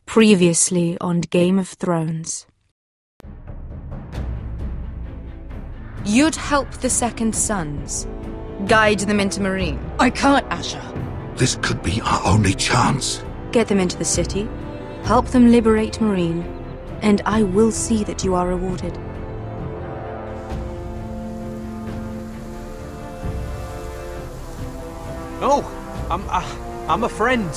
Previously on Game of Thrones. You'd help the Second Sons. Guide them into Meereen. I can't, Asher. This could be our only chance. Get them into the city. Help them liberate Meereen. And I will see that you are rewarded. Oh, I'm a friend.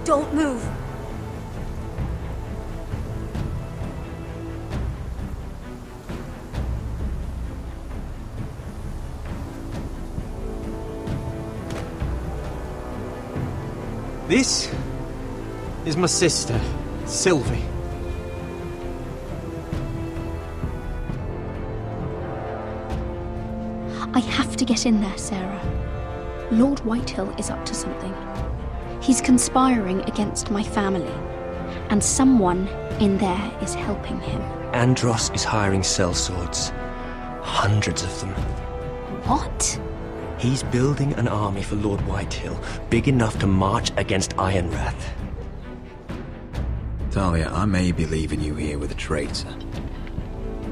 Don't move. This is my sister, Sylvie. I have to get in there, Sarah. Lord Whitehill is up to something. He's conspiring against my family, and someone in there is helping him. Andros is hiring sellswords. Hundreds of them. What? He's building an army for Lord Whitehill, big enough to march against Ironrath. Talia, I may be leaving you here with a traitor.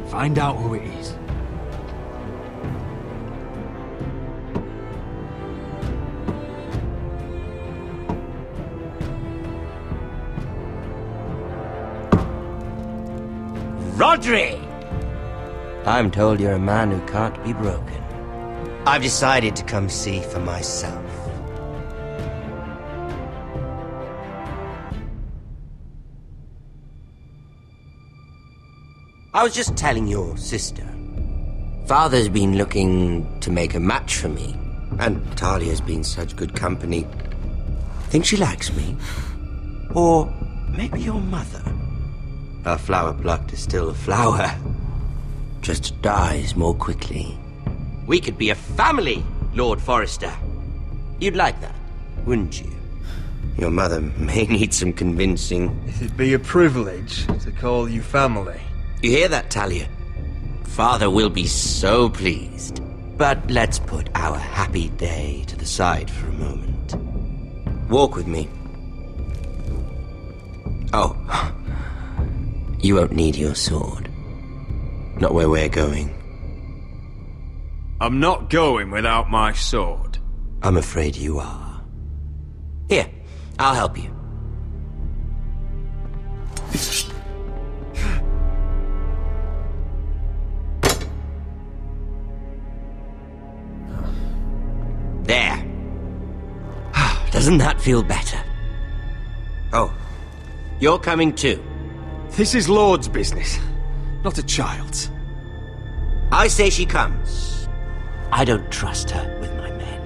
Find out who it is. Rodrik! I'm told you're a man who can't be broken. I've decided to come see for myself. I was just telling your sister. Father's been looking to make a match for me, and Talia's been such good company. Think she likes me? Or maybe your mother? A flower plucked is still a flower. Just dies more quickly. We could be a family, Lord Forrester. You'd like that, wouldn't you? Your mother may need some convincing. It'd be a privilege to call you family. You hear that, Talia? Father will be so pleased. But let's put our happy day to the side for a moment. Walk with me. Oh. You won't need your sword. Not where we're going. I'm not going without my sword. I'm afraid you are. Here, I'll help you. There. Doesn't that feel better? Oh, you're coming too. This is Lord's business, not a child's. I say she comes. I don't trust her with my men.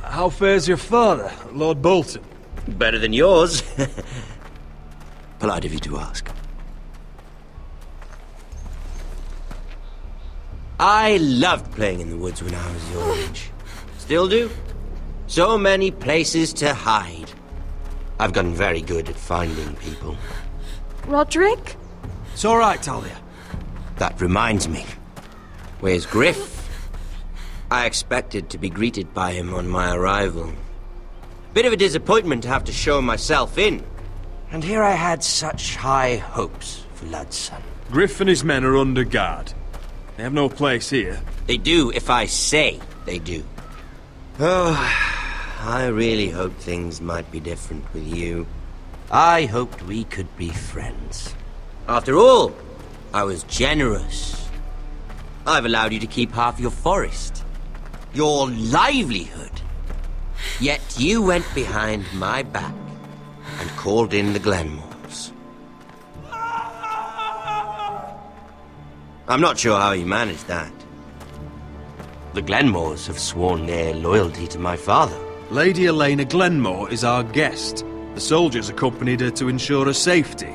How fares your father, Lord Bolton? Better than yours. Polite of you to ask. I loved playing in the woods when I was your age. Still do. So many places to hide. I've gotten very good at finding people. Rodrik? It's all right, Talia. That reminds me. Where's Griff? I expected to be greeted by him on my arrival. Bit of a disappointment to have to show myself in. And here I had such high hopes for Ludson. Griff and his men are under guard. They have no place here. They do if I say they do. Oh, I really hoped things might be different with you. I hoped we could be friends. After all, I was generous. I've allowed you to keep half your forest. Your livelihood. Yet you went behind my back and called in the Glenmores. I'm not sure how he managed that. The Glenmores have sworn their loyalty to my father. Lady Elena Glenmore is our guest. The soldiers accompanied her to ensure her safety.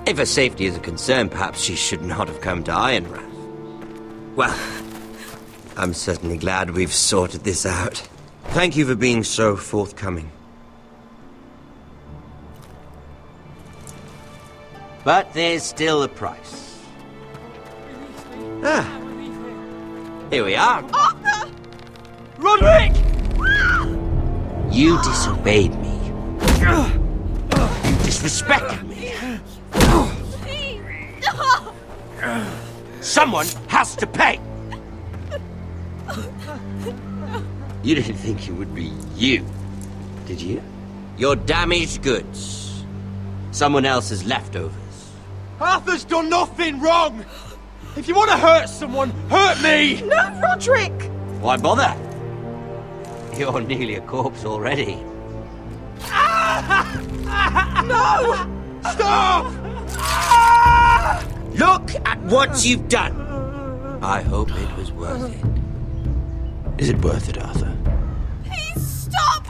If her safety is a concern, perhaps she should not have come to Ironrath. Well, I'm certainly glad we've sorted this out. Thank you for being so forthcoming. But there's still a price. Here we are. Arthur! Rodrik! You disobeyed me. You disrespected me. Someone has to pay! You didn't think it would be you, did you? Your damaged goods. Someone else's leftovers. Arthur's done nothing wrong! If you want to hurt someone, hurt me! No, Rodrik! Why bother? You're nearly a corpse already. No! Stop! Look at what you've done! I hope it was worth it. Is it worth it, Arthur? Please stop!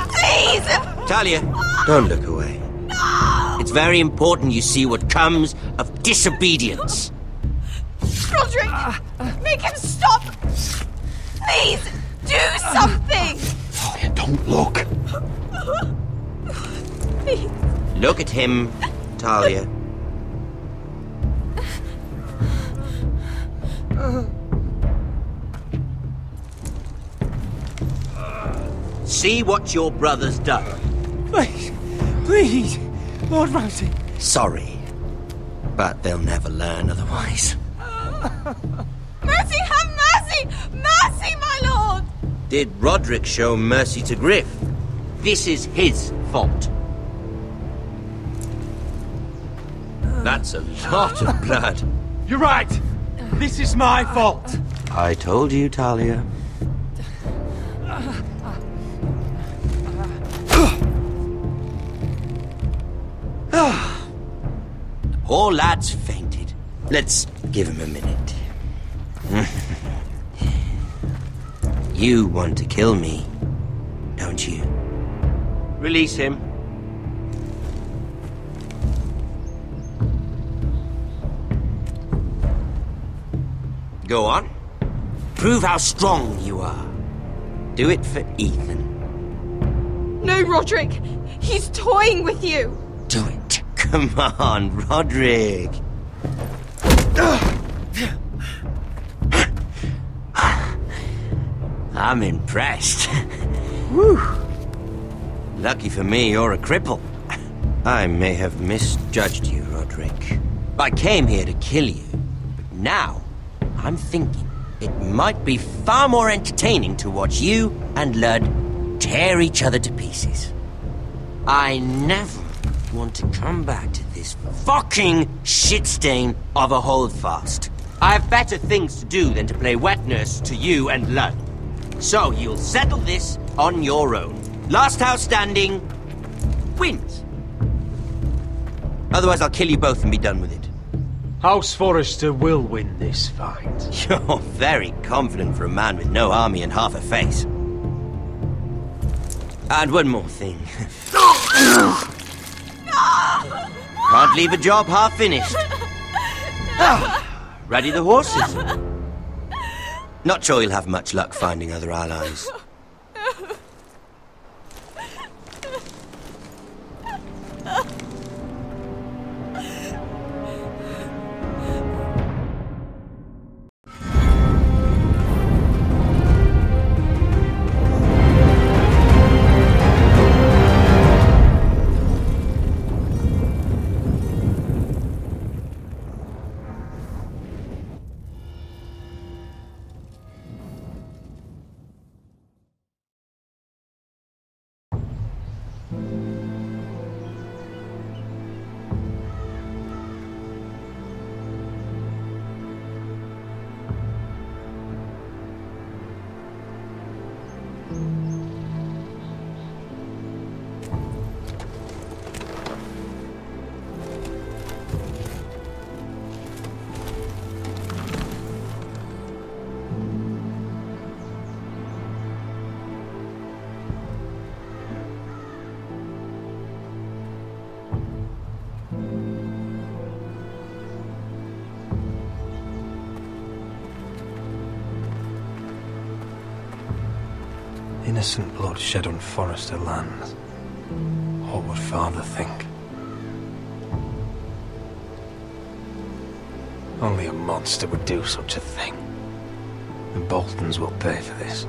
Please! Talia, don't look away. No! It's very important you see what comes of disobedience. Rodrik! Make him stop! Please! Do something! Talia, don't look. Please. Look at him, Talia. See what your brother's done. Please, please, Lord Ramsay. Sorry, but they'll never learn otherwise. Mercy, have mercy! Mercy, my lord! Did Rodrik show mercy to Griff? This is his fault. That's a lot of blood. You're right. This is my fault. I told you, Talia. The poor lad's fainted. Let's give him a minute. You want to kill me, don't you? Release him. Go on. Prove how strong you are. Do it for Ethan. No, Rodrik! He's toying with you! Do it. Come on, Rodrik. I'm impressed. Whew. Lucky for me, you're a cripple. I may have misjudged you, Rodrik. I came here to kill you, but now I'm thinking it might be far more entertaining to watch you and Ludd tear each other to pieces. I never want to come back to this fucking shit stain of a holdfast. I have better things to do than to play wet nurse to you and Ludd. So you'll settle this on your own. Last house standing wins. Otherwise I'll kill you both and be done with it. House Forrester will win this fight. You're very confident for a man with no army and half a face. And one more thing. Can't leave a job half finished. Ready the horses? Not sure you'll have much luck finding other allies. Innocent blood shed on Forrester lands. What would Father think? Only a monster would do such a thing. The Boltons will pay for this.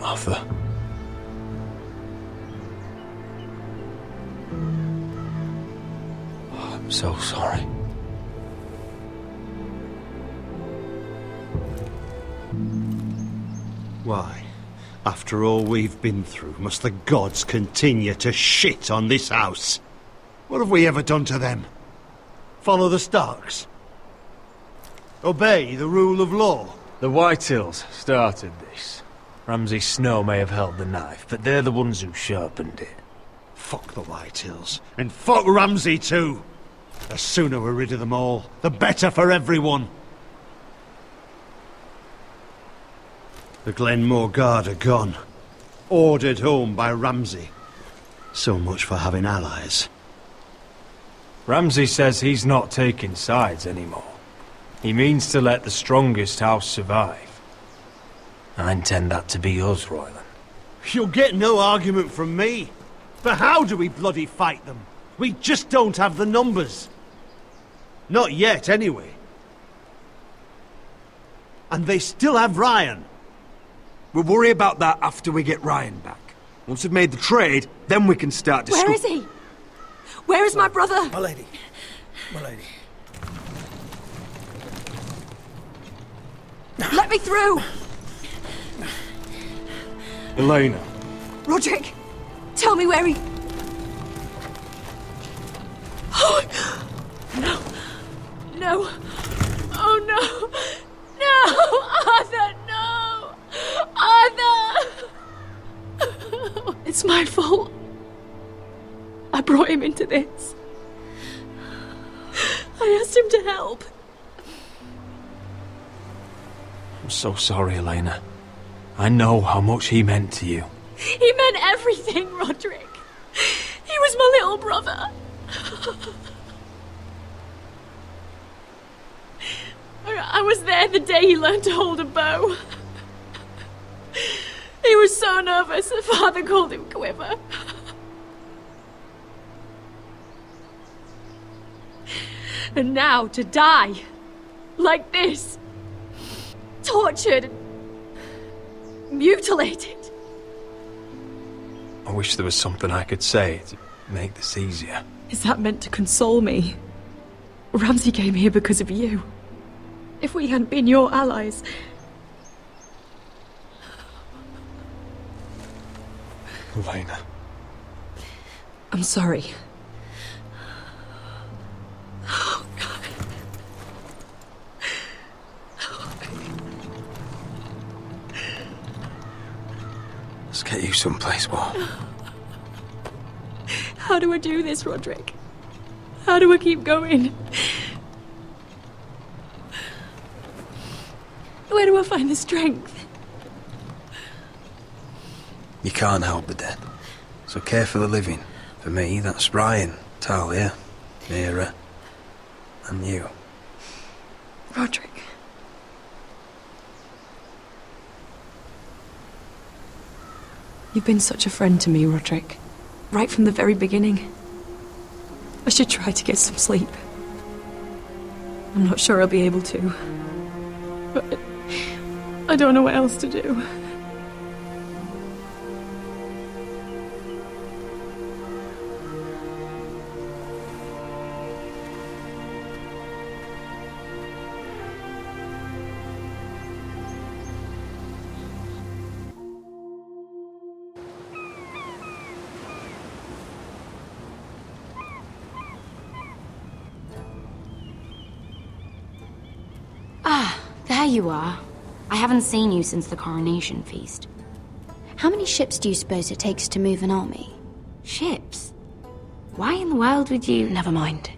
Arthur. Oh, I'm so sorry. Why, after all we've been through, must the gods continue to shit on this house? What have we ever done to them? Follow the Starks? Obey the rule of law? The Whitehills started this. Ramsay Snow may have held the knife, but they're the ones who sharpened it. Fuck the Whitehills. And fuck Ramsay too! The sooner we're rid of them all, the better for everyone. The Glenmore Guard are gone. Ordered home by Ramsay. So much for having allies. Ramsay says he's not taking sides anymore. He means to let the strongest house survive. I intend that to be us, Royland. You'll get no argument from me. But how do we bloody fight them? We just don't have the numbers. Not yet, anyway. And they still have Ryan. We'll worry about that after we get Ryan back. Once we've made the trade, then we can start discussing. Where is he? Where is my brother? My lady. My lady. Let me through! Elena. Rodrik, tell me where he... Oh, no. No. Oh, no. No! Arthur, no! Arthur! It's my fault. I brought him into this. I asked him to help. I'm so sorry, Elena. I know how much he meant to you. He meant everything, Rodrik. He was my little brother. I was there the day he learned to hold a bow. He was so nervous, the father called him Quiver. And now to die, like this, tortured and mutilated. I wish there was something I could say to make this easier. Is that meant to console me? Ramsay came here because of you. If we hadn't been your allies... Elena. I'm sorry. Oh, God. Let's get you someplace warm. How do I do this, Rodrik? How do I keep going? Where do I find the strength? You can't help the dead, so care for the living. For me, that's Ryan, Talia, Mira, and you. Rodrik. You've been such a friend to me, Rodrik. Right from the very beginning. I should try to get some sleep. I'm not sure I'll be able to. But I don't know what else to do. Ah, there you are. I haven't seen you since the coronation feast. How many ships do you suppose it takes to move an army? Ships? Why in the world would you... Never mind.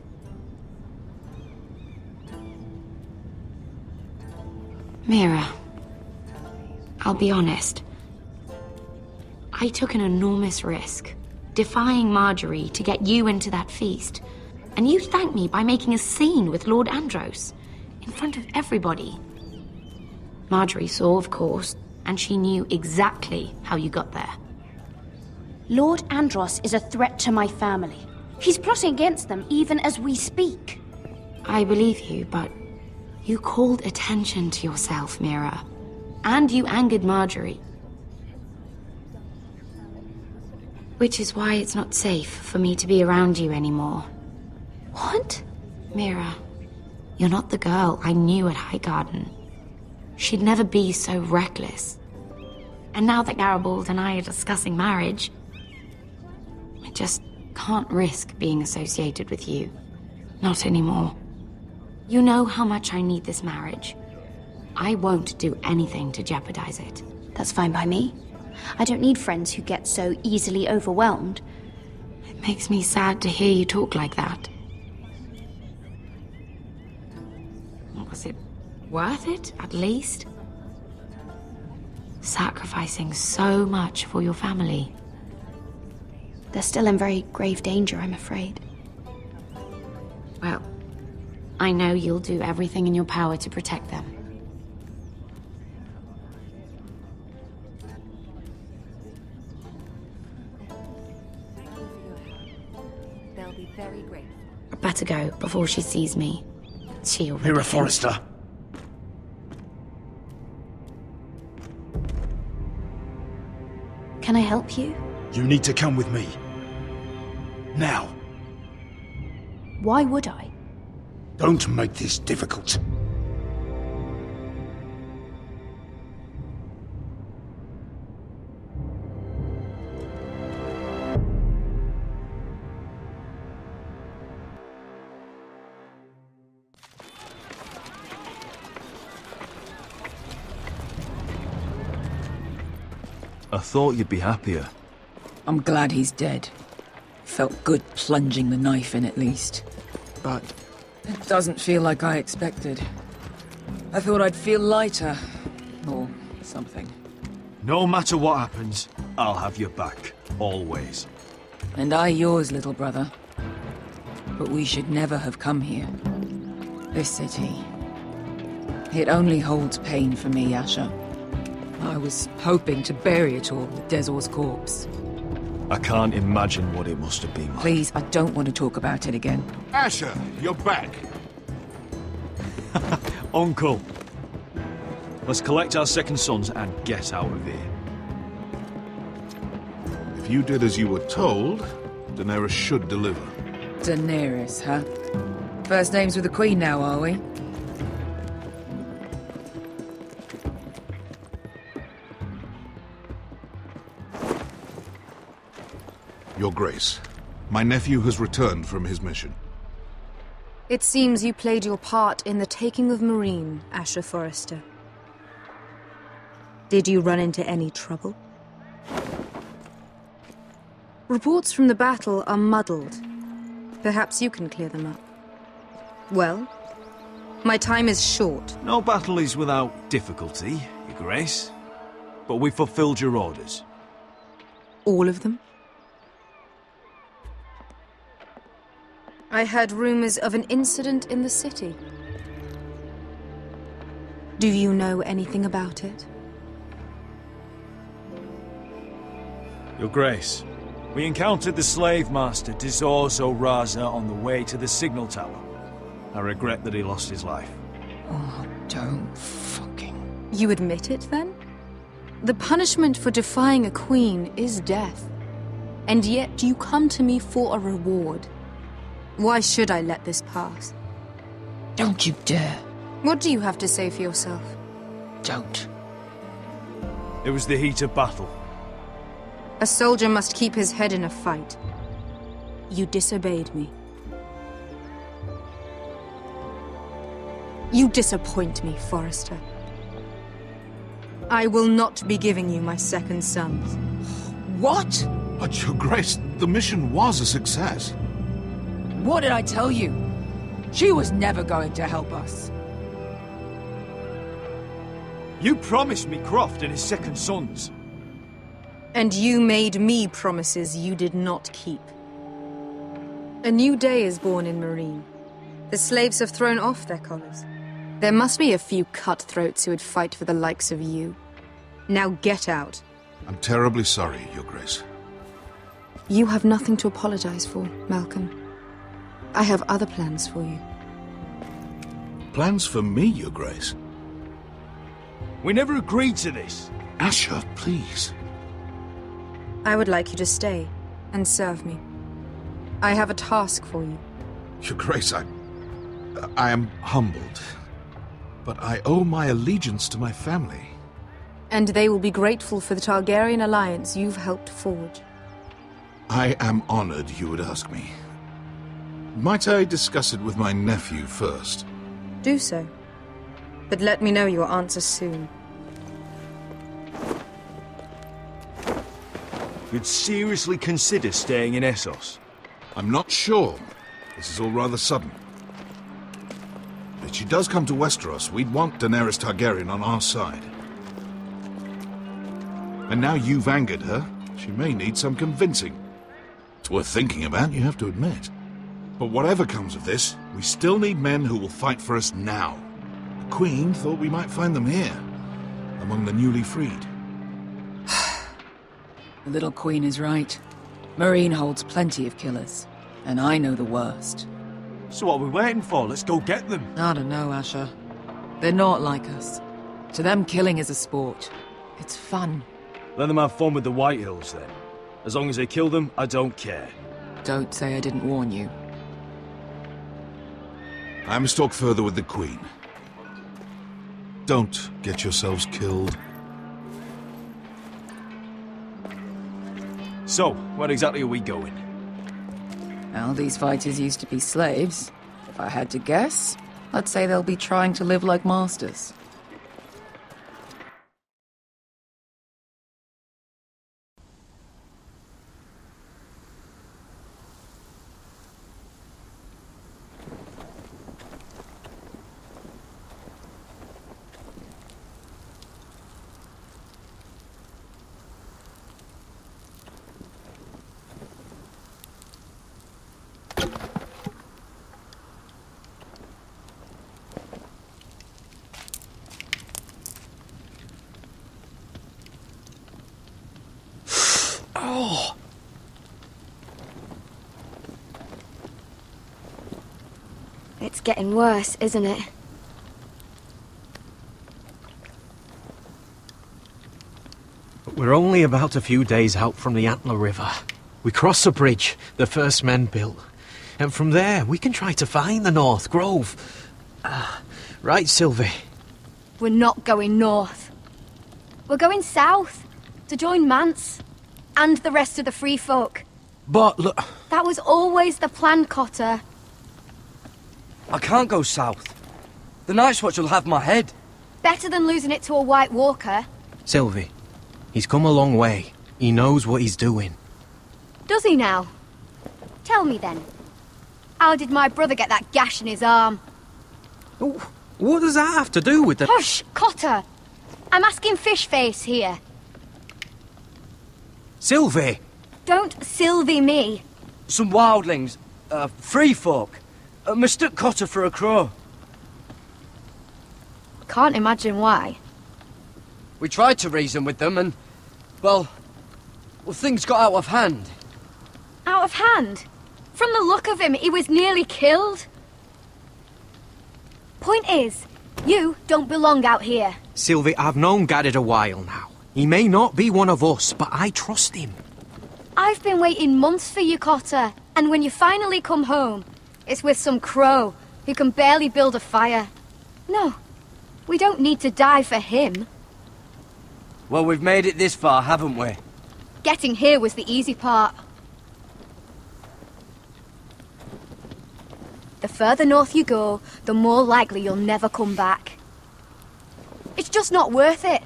Mira. I'll be honest. I took an enormous risk, defying Margaery to get you into that feast. And you thanked me by making a scene with Lord Andros, in front of everybody. Margaery saw, of course, and she knew exactly how you got there. Lord Andros is a threat to my family. He's plotting against them even as we speak. I believe you, but you called attention to yourself, Mira. And you angered Margaery. Which is why it's not safe for me to be around you anymore. What? Mira, you're not the girl I knew at Highgarden. She'd never be so reckless. And now that Garibald and I are discussing marriage, I just can't risk being associated with you. Not anymore. You know how much I need this marriage. I won't do anything to jeopardize it. That's fine by me. I don't need friends who get so easily overwhelmed. It makes me sad to hear you talk like that. Was it worth it, at least? Sacrificing so much for your family. They're still in very grave danger, I'm afraid. Well, I know you'll do everything in your power to protect them. They'll be very grateful. I better go before she sees me. She already Mira, Forrester. Can I help you? You need to come with me. Now. Why would I? Don't make this difficult. I thought you'd be happier. I'm glad he's dead. Felt good plunging the knife in at least. But it doesn't feel like I expected. I thought I'd feel lighter. Or something. No matter what happens, I'll have your back. Always. And I yours, little brother. But we should never have come here. This city. It only holds pain for me, Asher. I was hoping to bury it all with Dezor's corpse. I can't imagine what it must have been like. Please, I don't want to talk about it again. Asher, you're back. Uncle. Let's collect our second sons and get out of here. If you did as you were told, Daenerys should deliver. Daenerys, huh? First names with the Queen now, are we? Your Grace, my nephew has returned from his mission. It seems you played your part in the taking of Meereen, Asher Forrester. Did you run into any trouble? Reports from the battle are muddled. Perhaps you can clear them up. Well, my time is short. No battle is without difficulty, Your Grace. But we fulfilled your orders. All of them? I heard rumors of an incident in the city. Do you know anything about it? Your Grace, we encountered the slave master Dizorz Raza on the way to the signal tower. I regret that he lost his life. Oh, don't fucking... You admit it, then? The punishment for defying a queen is death. And yet you come to me for a reward. Why should I let this pass? Don't you dare. What do you have to say for yourself? Don't. It was the heat of battle. A soldier must keep his head in a fight. You disobeyed me. You disappoint me, Forrester. I will not be giving you my second sons. What? But Your Grace, the mission was a success. What did I tell you? She was never going to help us. You promised me Croft and his second sons. And you made me promises you did not keep. A new day is born in Meereen. The slaves have thrown off their collars. There must be a few cutthroats who would fight for the likes of you. Now get out. I'm terribly sorry, Your Grace. You have nothing to apologize for, Malcolm. I have other plans for you. Plans for me, Your Grace? We never agreed to this. Asher, please. I would like you to stay and serve me. I have a task for you. Your Grace, I am humbled. But I owe my allegiance to my family. And they will be grateful for the Targaryen alliance you've helped forge. I am honored you would ask me. Might I discuss it with my nephew first? Do so. But let me know your answer soon. You'd seriously consider staying in Essos? I'm not sure. This is all rather sudden. If she does come to Westeros, we'd want Daenerys Targaryen on our side. And now you've angered her, she may need some convincing. It's worth thinking about, you have to admit. But whatever comes of this, we still need men who will fight for us now. The Queen thought we might find them here, among the newly freed. The little Queen is right. Meereen holds plenty of killers, and I know the worst. So what are we waiting for? Let's go get them. I don't know, Asher. They're not like us. To them, killing is a sport. It's fun. Let them have fun with the Whitehills, then. As long as they kill them, I don't care. Don't say I didn't warn you. I must talk further with the Queen. Don't get yourselves killed. So, where exactly are we going? Well, these fighters used to be slaves. If I had to guess, I'd say they'll be trying to live like masters. It's getting worse, isn't it? We're only about a few days out from the Antler River. We cross the bridge the first men built. And from there, we can try to find the North Grove. Right, Sylvie? We're not going north. We're going south, to join Mance, and the rest of the Free Folk. But look... That was always the plan, Cotter. I can't go south. The Night's Watch will have my head. Better than losing it to a White Walker. Sylvie, he's come a long way. He knows what he's doing. Does he now? Tell me then. How did my brother get that gash in his arm? What does that have to do with the... Hush, Cotter! I'm asking Fishface here. Sylvie! Don't Sylvie me. Some wildlings, free folk, mistook Cotter for a crow. Can't imagine why. We tried to reason with them and, well, things got out of hand. Out of hand? From the look of him, he was nearly killed. Point is, you don't belong out here. Sylvie, I've known Gared a while now. He may not be one of us, but I trust him. I've been waiting months for you, Cotter, and when you finally come home, it's with some crow who can barely build a fire. No, we don't need to die for him. Well, we've made it this far, haven't we? Getting here was the easy part. The further north you go, the more likely you'll never come back. It's just not worth it.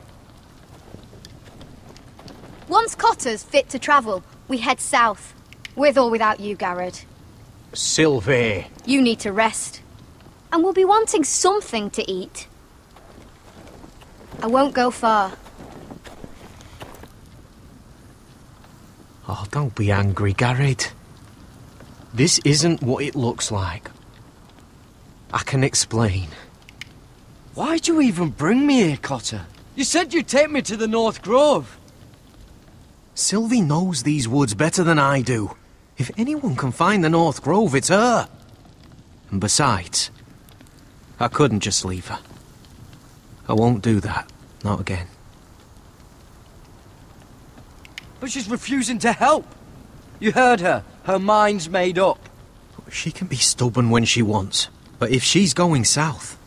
Once Cotter's fit to travel, we head south. With or without you, Gared. Sylvie. You need to rest. And we'll be wanting something to eat. I won't go far. Oh, don't be angry, Gared. This isn't what it looks like. I can explain. Why'd you even bring me here, Cotter? You said you'd take me to the North Grove. Sylvie knows these woods better than I do. If anyone can find the North Grove, it's her. And besides, I couldn't just leave her. I won't do that. Not again. But she's refusing to help. You heard her. Her mind's made up. She can be stubborn when she wants. But if she's going south,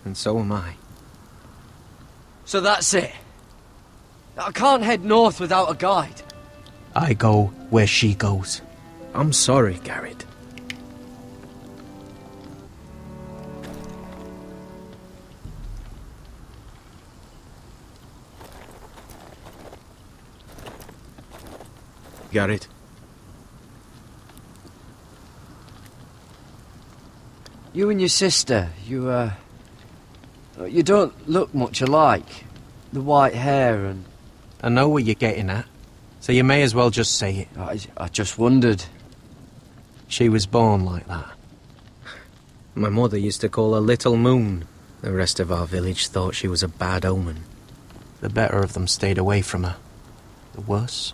then so am I. So that's it. I can't head north without a guide. I go where she goes. I'm sorry, Gared. Gared. You and your sister, you don't look much alike. The white hair and... I know what you're getting at, so you may as well just say it. I just wondered. She was born like that. My mother used to call her Little Moon. The rest of our village thought she was a bad omen. The better of them stayed away from her. The worse?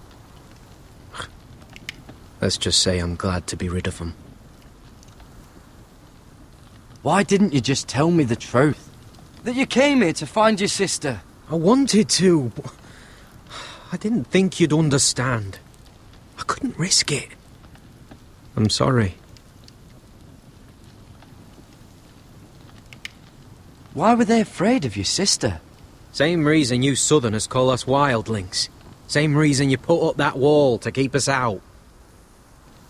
Let's just say I'm glad to be rid of them. Why didn't you just tell me the truth? That you came here to find your sister? I wanted to, but I didn't think you'd understand. I couldn't risk it. I'm sorry. Why were they afraid of your sister? Same reason you Southerners call us wildlings. Same reason you put up that wall to keep us out.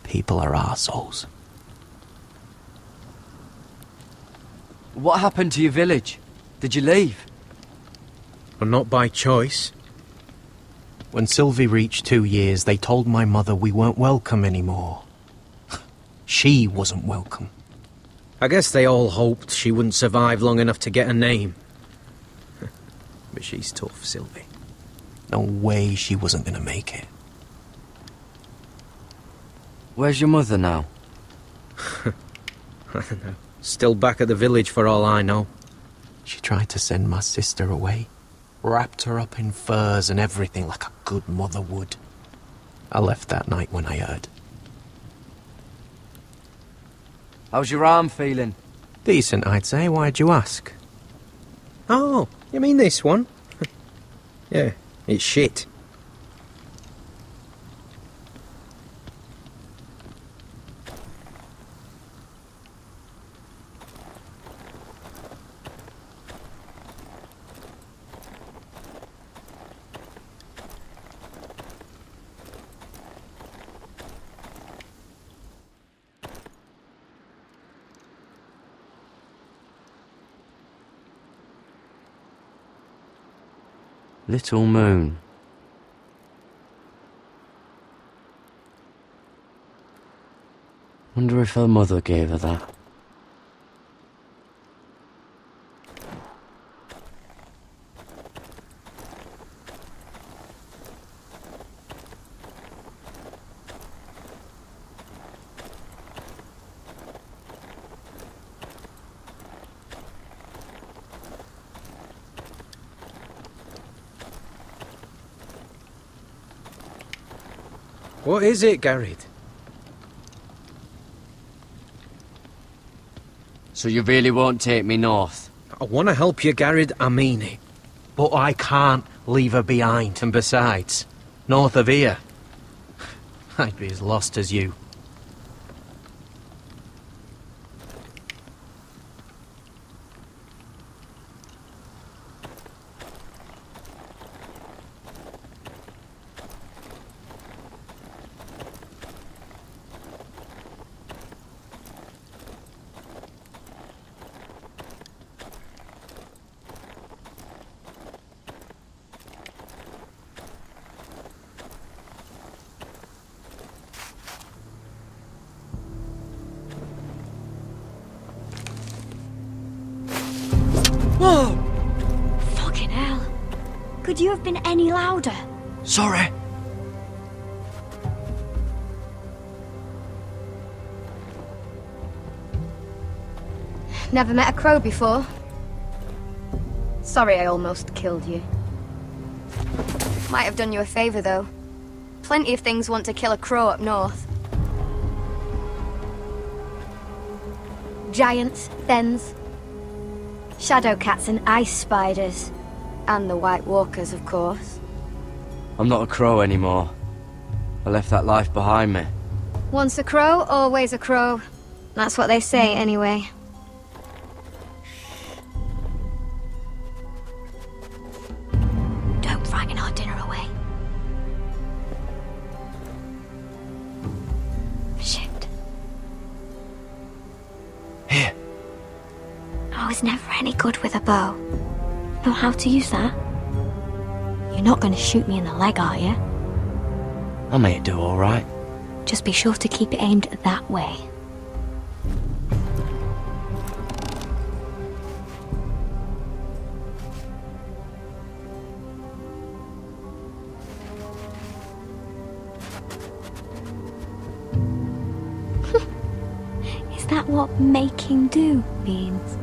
People are arseholes. What happened to your village? Did you leave? But not by choice. When Sylvie reached 2 years, they told my mother we weren't welcome anymore. She wasn't welcome. I guess they all hoped she wouldn't survive long enough to get a name. But she's tough, Sylvie. No way she wasn't gonna make it. Where's your mother now? I don't know. Still back at the village for all I know. She tried to send my sister away. Wrapped her up in furs and everything like a good mother would. I left that night when I heard. How's your arm feeling? Decent, I'd say. Why'd you ask? Oh, you mean this one? Yeah, it's shit. Little Moon. Wonder if her mother gave her that. What is it, Gared? So you really won't take me north? I want to help you, Gared, I mean it. But I can't leave her behind. And besides, north of here, I'd be as lost as you. Whoa! Could you have been any louder? Sorry. Never met a crow before. Sorry I almost killed you. Might have done you a favour, though. Plenty of things want to kill a crow up north. Giants, thens, shadow cats and ice spiders. And the White Walkers, of course. I'm not a crow anymore. I left that life behind me. Once a crow, always a crow. That's what they say, anyway. Don't frighten our dinner away. Shit. Here. I was never any good with a bow. Know how to use that? You're not going to shoot me in the leg, are you? I may do all right. Just be sure to keep it aimed that way. Is that what making do means?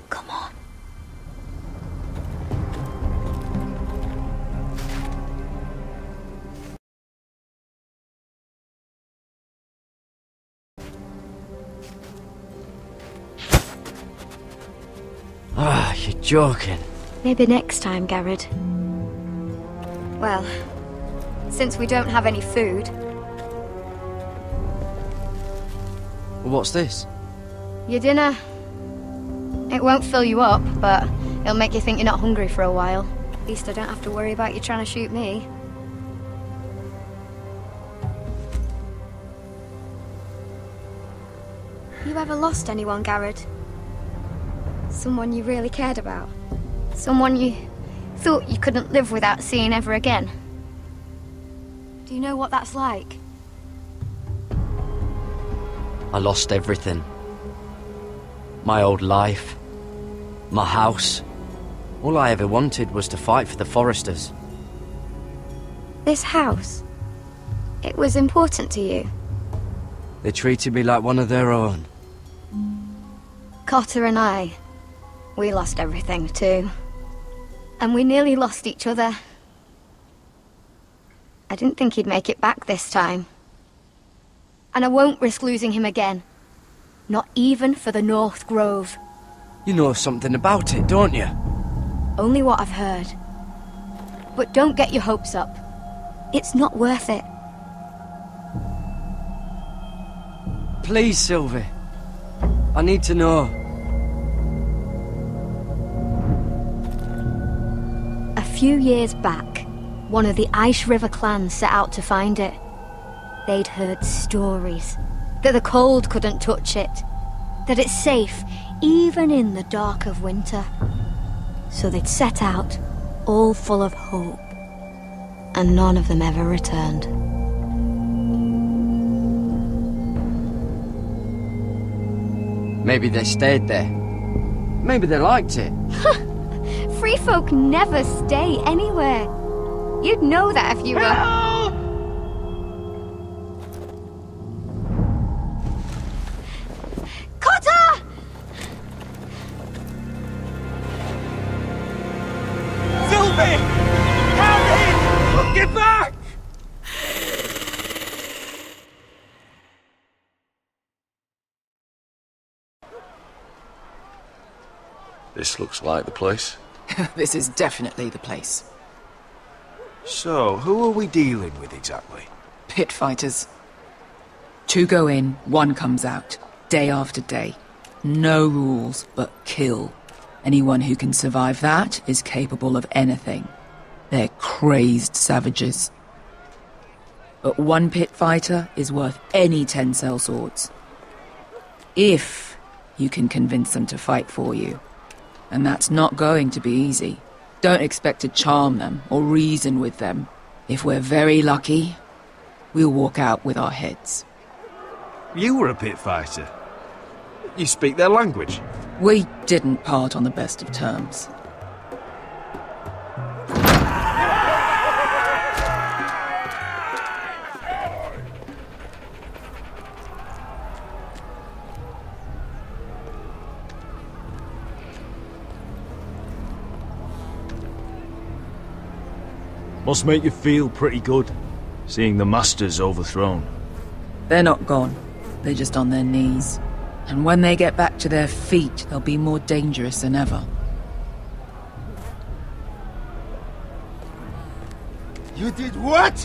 Come on. Ah, you're joking. Maybe next time, Gared. Well, since we don't have any food... What's this? Your dinner. It won't fill you up, but it'll make you think you're not hungry for a while. At least I don't have to worry about you trying to shoot me. You ever lost anyone, Gared? Someone you really cared about? Someone you thought you couldn't live without seeing ever again? Do you know what that's like? I lost everything. My old life. My house. All I ever wanted was to fight for the Forresters. This house? It was important to you? They treated me like one of their own. Cotter and I, we lost everything too. And we nearly lost each other. I didn't think he'd make it back this time. And I won't risk losing him again. Not even for the North Grove. You know something about it, don't you? Only what I've heard. But don't get your hopes up. It's not worth it. Please, Sylvie. I need to know. A few years back, one of the Ice River clans set out to find it. They'd heard stories that the cold couldn't touch it, that it's safe even in the dark of winter. So they'd set out, all full of hope, and none of them ever returned. Maybe they stayed there. Maybe they liked it. Free folk never stay anywhere. You'd know that if you were... Cotter! Sylvie! Harry! Get back! This looks like the place. This is definitely the place. So, who are we dealing with exactly? Pit fighters. 2 go in, 1 comes out. Day after day. No rules, but kill. Anyone who can survive that is capable of anything. They're crazed savages. But 1 pit fighter is worth any 10 sellswords. If you can convince them to fight for you. And that's not going to be easy. Don't expect to charm them or reason with them. If we're very lucky, we'll walk out with our heads. You were a pit fighter. You speak their language. We didn't part on the best of terms. Must make you feel pretty good, seeing the Masters overthrown. They're not gone. They're just on their knees. And when they get back to their feet, they'll be more dangerous than ever. You did what?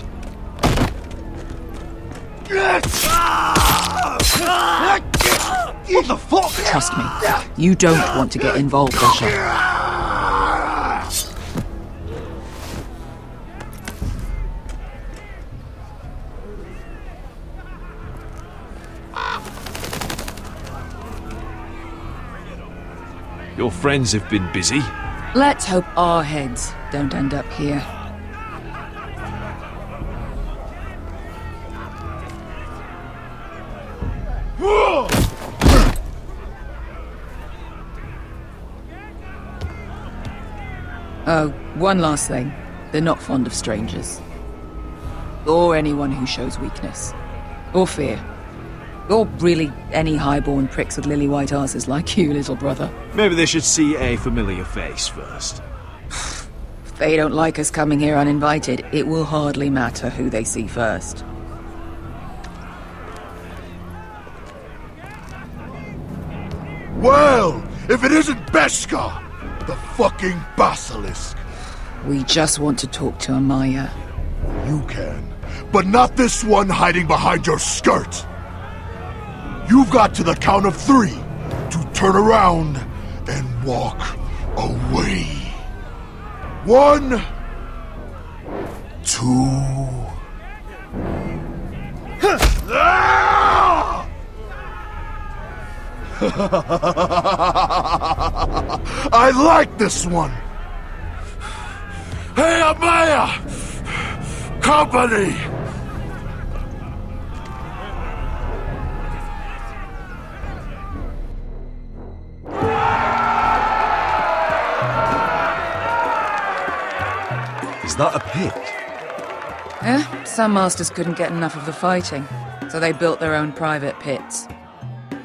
What the fuck? Trust me, you don't want to get involved, Essos. Your friends have been busy. Let's hope our heads don't end up here. Oh, one last thing. They're not fond of strangers. Or anyone who shows weakness. Or fear. Or really any highborn pricks with lily-white asses like you, little brother. Maybe they should see a familiar face first. If they don't like us coming here uninvited, it will hardly matter who they see first. Well, if it isn't Beskar, the fucking basilisk. We just want to talk to Amaya. You can, but not this one hiding behind your skirt. You've got to the count of 3 to turn around and walk away. 1, 2. I like this one. Hey, Amaya! Company! Is that a pit? Yeah, some masters couldn't get enough of the fighting, so they built their own private pits,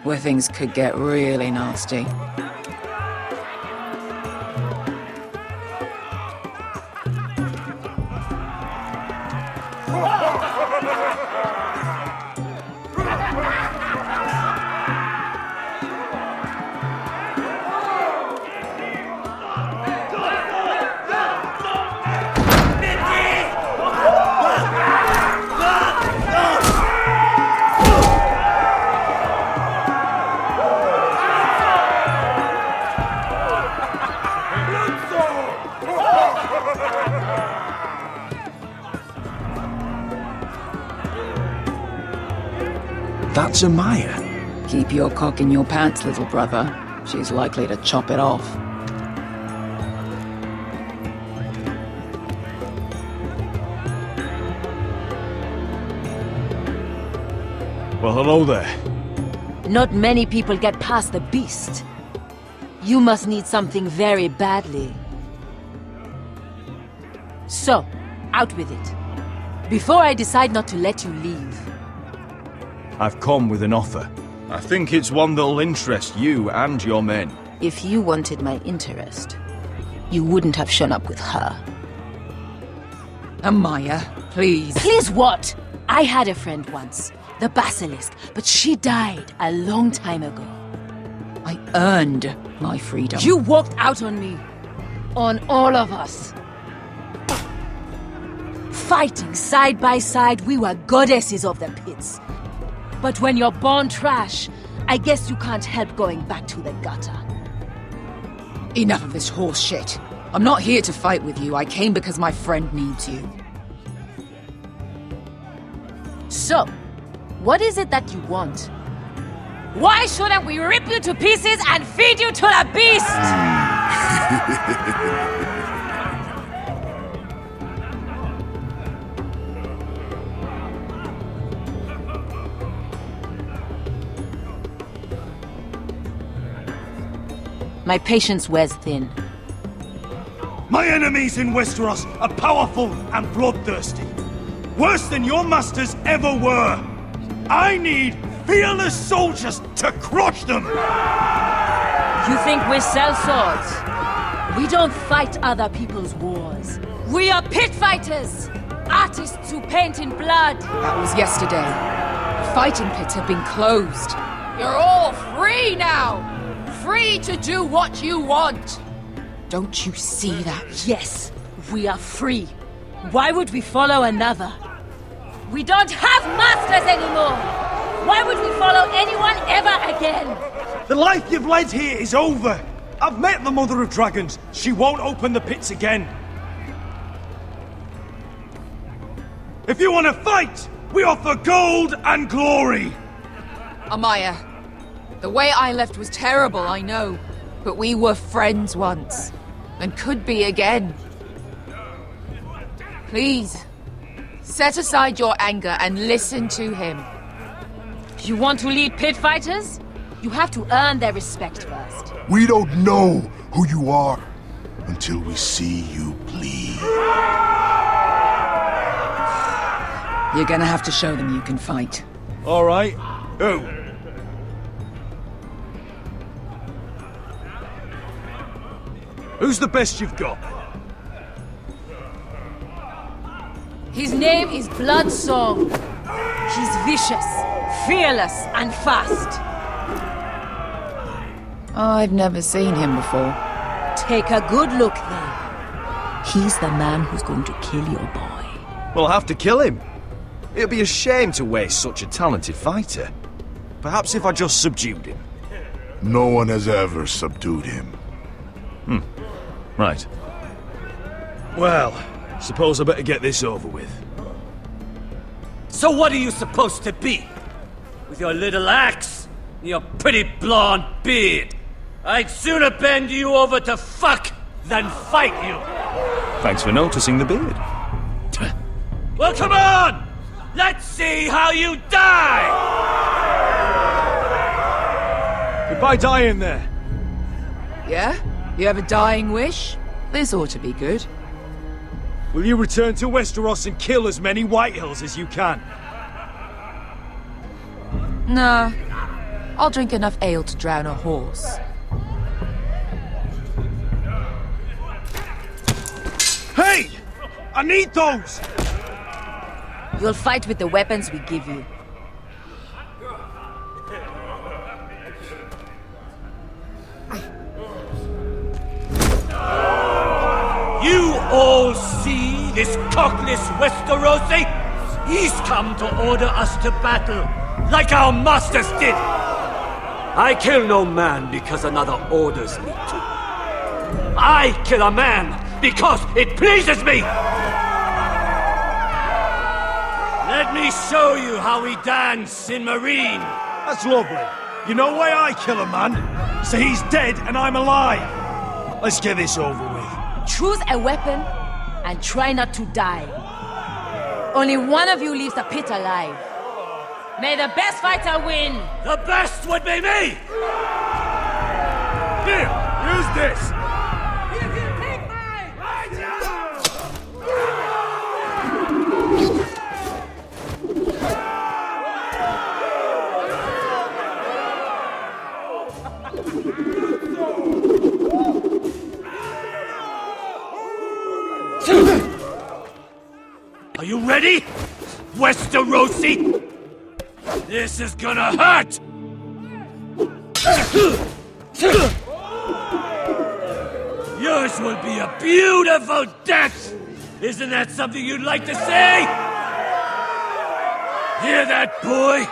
where things could get really nasty. That's Amaya. Keep your cock in your pants, little brother. She's likely to chop it off. Well, hello there. Not many people get past the beast. You must need something very badly. So, out with it. Before I decide not to let you leave. I've come with an offer. I think it's one that'll interest you and your men. If you wanted my interest, you wouldn't have shown up with her. Amaya, please. Please what? I had a friend once, the Basilisk, but she died a long time ago. I earned my freedom. You walked out on me. On all of us. Fighting side by side, we were goddesses of the pits. But when you're born trash, I guess you can't help going back to the gutter. Enough of this horse shit. I'm not here to fight with you. I came because my friend needs you. So, what is it that you want? Why shouldn't we rip you to pieces and feed you to the beast? My patience wears thin. My enemies in Westeros are powerful and bloodthirsty. Worse than your masters ever were. I need fearless soldiers to crush them! You think we sell swords? We don't fight other people's wars. We are pit fighters! Artists who paint in blood! That was yesterday. The fighting pits have been closed. You're all free now! Free to do what you want! Don't you see that? Yes, we are free. Why would we follow another? We don't have masters anymore! Why would we follow anyone ever again? The life you've led here is over! I've met the Mother of Dragons. She won't open the pits again. If you want to fight, we offer gold and glory! Amaya, the way I left was terrible, I know. But we were friends once. And could be again. Please, set aside your anger and listen to him. You want to lead pit fighters? You have to earn their respect first. We don't know who you are until we see you bleed. You're gonna have to show them you can fight. All right. Who? Who's the best you've got? His name is Bloodsong. He's vicious, fearless, and fast. I've never seen him before. Take a good look then. He's the man who's going to kill your boy. We'll have to kill him. It'd be a shame to waste such a talented fighter. Perhaps if I just subdued him. No one has ever subdued him. Right. Well, suppose I better get this over with. So what are you supposed to be? With your little axe and your pretty blonde beard? I'd sooner bend you over to fuck than fight you. Thanks for noticing the beard. Well, come on! Let's see how you die! Goodbye dying there. Yeah? You have a dying wish? This ought to be good. Will you return to Westeros and kill as many Whitehills as you can? Nah. I'll drink enough ale to drown a horse. Hey! I need those! You'll fight with the weapons we give you. You all see this cockless Westerosi? He's come to order us to battle, like our masters did. I kill no man because another orders me to. I kill a man because it pleases me! Let me show you how we dance in Meereen. That's lovely. You know why I kill a man? So he's dead and I'm alive. Let's get this over with. Choose a weapon and try not to die. Only one of you leaves the pit alive. May the best fighter win! The best would be me! Here, use this! Are you ready, Westerosi? This is gonna hurt! Yours will be a beautiful death! Isn't that something you'd like to say? Hear that, boy?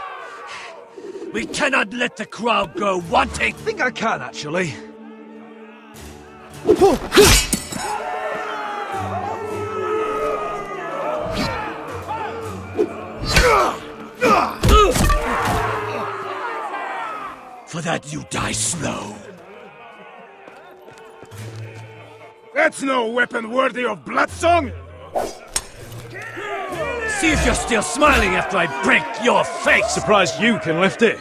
We cannot let the crowd go wanting! I think I can, actually. For that you die slow. That's no weapon worthy of Bloodsong! See if you're still smiling after I break your face! Surprised you can lift it.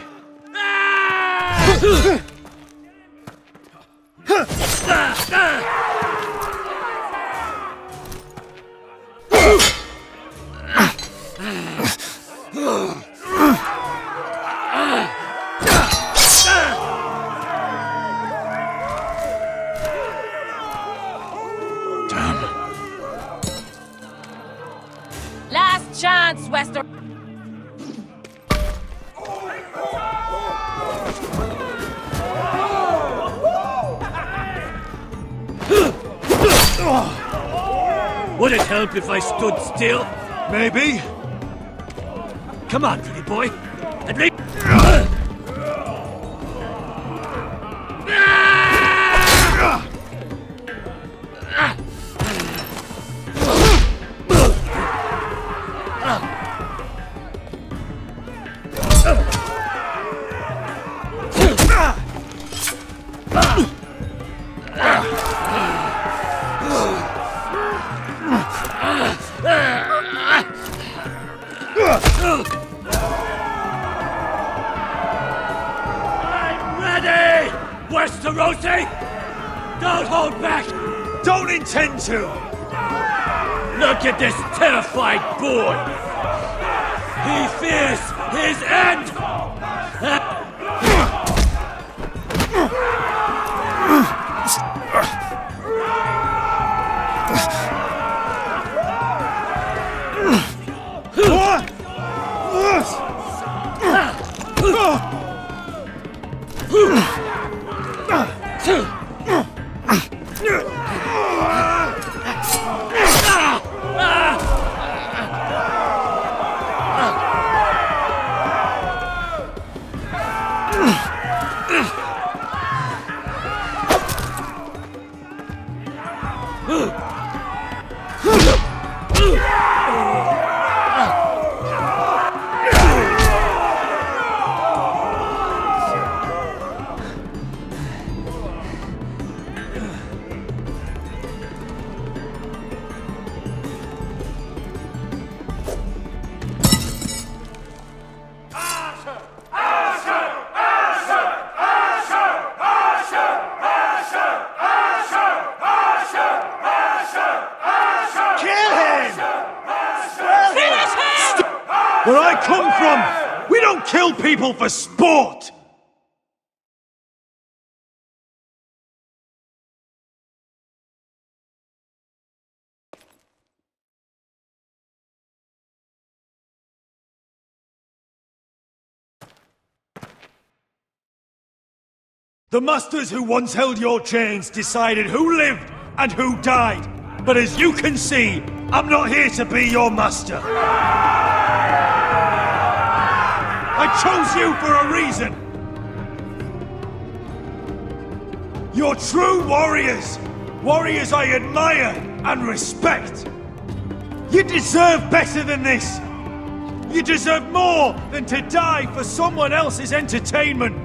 Last chance, Westeros. Would it help if I stood still? Maybe. Come on, pretty boy. At least... Westeros! Don't hold back! Don't intend to! Look at this terrified boy! He fears his end! Where I come from, we don't kill people for sport! The masters who once held your chains decided who lived and who died. But as you can see, I'm not here to be your master. I chose you for a reason. You're true warriors. Warriors I admire and respect. You deserve better than this. You deserve more than to die for someone else's entertainment.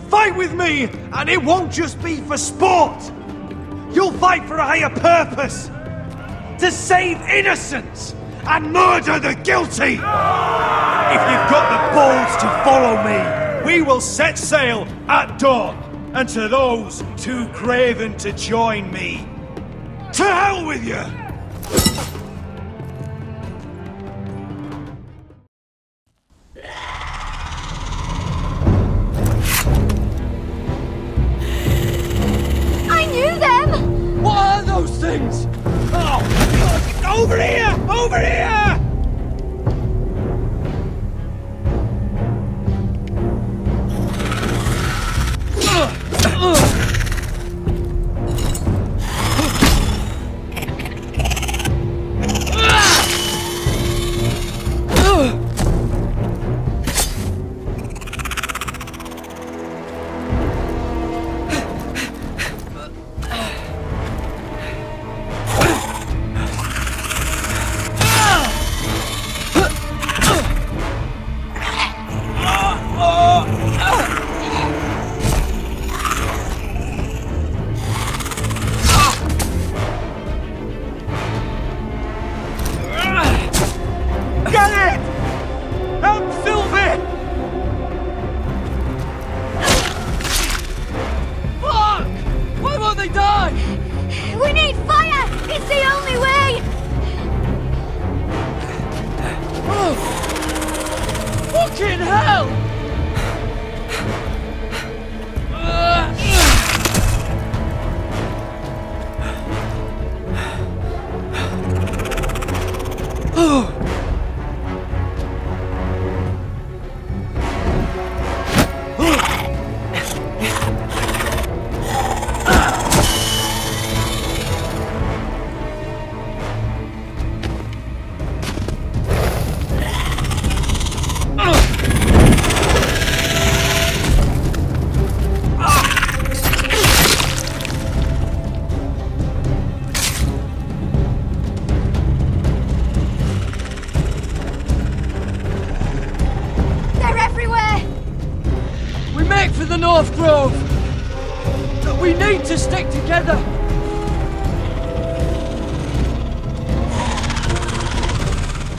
Fight with me, and it won't just be for sport. You'll fight for a higher purpose. To save innocents and murder the guilty. If you've got the balls to follow me, we will set sail at dawn. And to those too craven to join me, to hell with you! I knew them! What are those things? Oh! Over here! Over here! fucking hell! We need to stick together!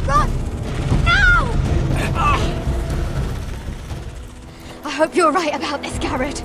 Run! Now! I hope you're right about this, Gared.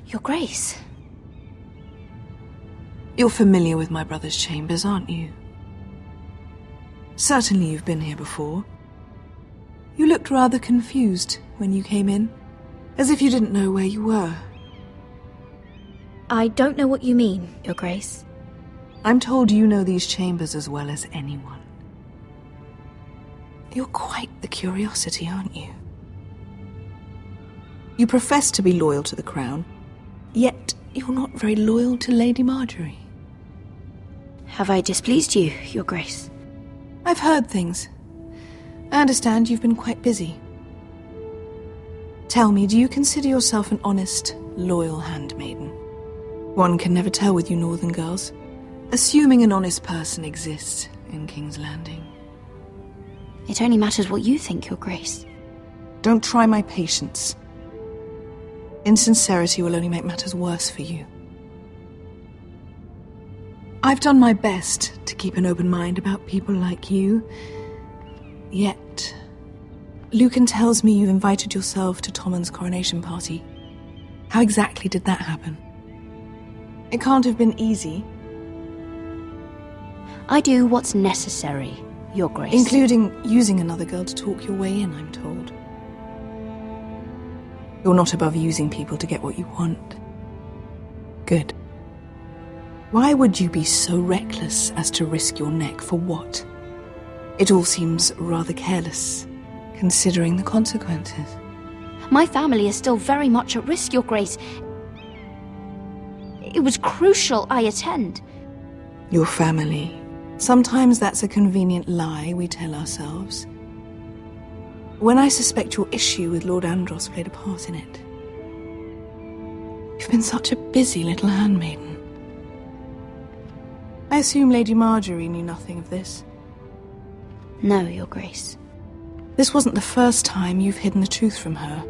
Your Grace. You're familiar with my brother's chambers, aren't you? Certainly you've been here before. You looked rather confused when you came in, as if you didn't know where you were. I don't know what you mean, Your Grace. I'm told you know these chambers as well as anyone. You're quite the curiosity, aren't you? You profess to be loyal to the crown, yet you're not very loyal to Lady Margaery. Have I displeased you, Your Grace? I've heard things. I understand you've been quite busy. Tell me, do you consider yourself an honest, loyal handmaiden? One can never tell with you northern girls. Assuming an honest person exists in King's Landing. It only matters what you think, Your Grace. Don't try my patience. Insincerity will only make matters worse for you. I've done my best to keep an open mind about people like you. Yet, Lucan tells me you've invited yourself to Tommen's coronation party. How exactly did that happen? It can't have been easy. I do what's necessary, Your Grace. Including using another girl to talk your way in, I'm told. You're not above using people to get what you want. Good. Why would you be so reckless as to risk your neck for what? It all seems rather careless, considering the consequences. My family is still very much at risk, Your Grace. It was crucial I attend. Your family. Sometimes that's a convenient lie we tell ourselves. When I suspect your issue with Lord Andros played a part in it. You've been such a busy little handmaiden. I assume Lady Margaery knew nothing of this. No, Your Grace. This wasn't the first time you've hidden the truth from her.